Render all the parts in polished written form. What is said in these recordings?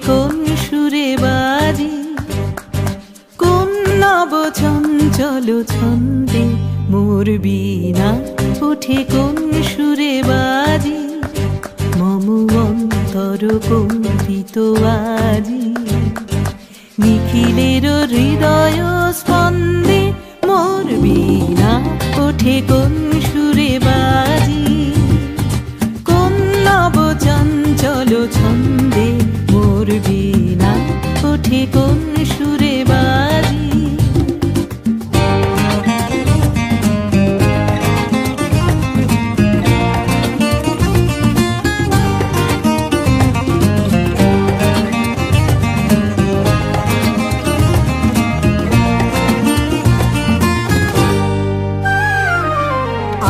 কোন সুরে বাজি, কোন নব চঞ্চল ছন্দে মোর বীণা ওঠে কোন সুরে বাজি, মম অন্তর কম্পিত আজি। নিখিলের হৃদয় স্পন্দে মোর বীণা ওঠে কোন সুরে বাজি, কোন নব চঞ্চল ছন্দে মোর বীণা ওঠে কোন সুরে বাজি।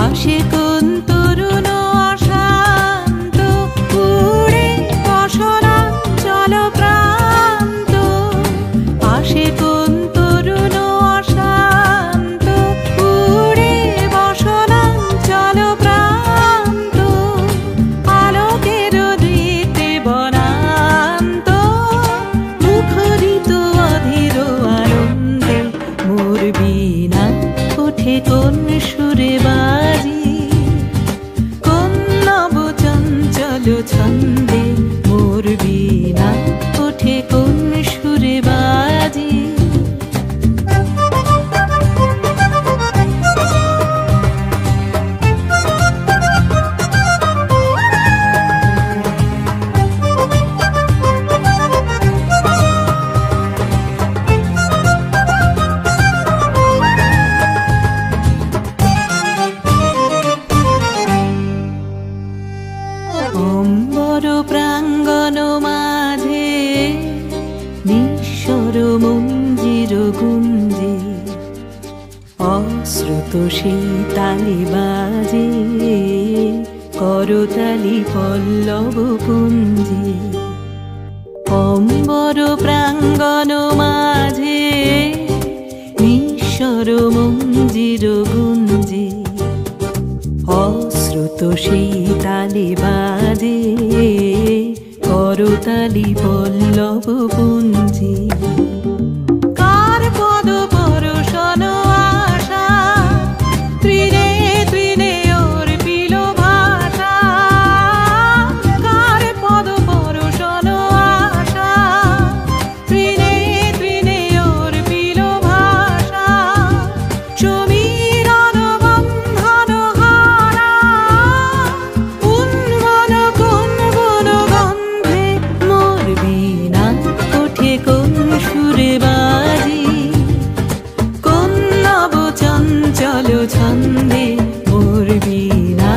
আসে কোন তরুণ অশান্ত উড়ে বসনাঞ্চল প্রান্ত, আসে কোন তরুণ অশান্ত উড়ে বসনাঞ্চল প্রান্ত, আলোকের দীপ্তে বনান্ত মুখরিত অধীর আনন্দে মোর বীণা ওঠে কোন সুরে বাজি, কোন নব চঞ্চল ছন্দে মোর বীণা ওঠে কোন সুরে বাজি। অম্বর প্রাঙ্গণ মাঝে নিঃস্বর মঞ্জির গুঞ্জে, অশ্রুত সেই তালি বাজে করতালি পল্লব কুঞ্জে। অম্বর প্রাঙ্গণ মাঝে নিঃস্বর মঞ্জির গুঞ্জে, অশ্রুত সেই তালি বাজে করতালি পল্লব পুঞ্জে। কার পদ পরশন আশা তৃণে তৃণে অর্পিল ভাষা, কার পদ পরশন আশা তৃণে তৃণে অর্পিল ভাষা, সমীরণ বন্ধন হারা উন্মন কোন বন গন্ধে মোর বীণা ওঠে কোন সুরে বাজি, কোন নব চঞ্চল ছন্দে মোর বীণা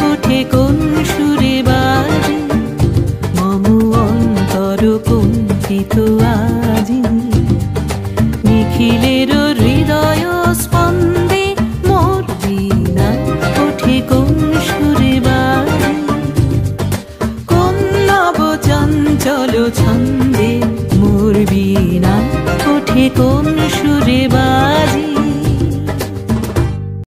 ওঠে কোন সুরে বাজি, মম অন্তর কম্পিত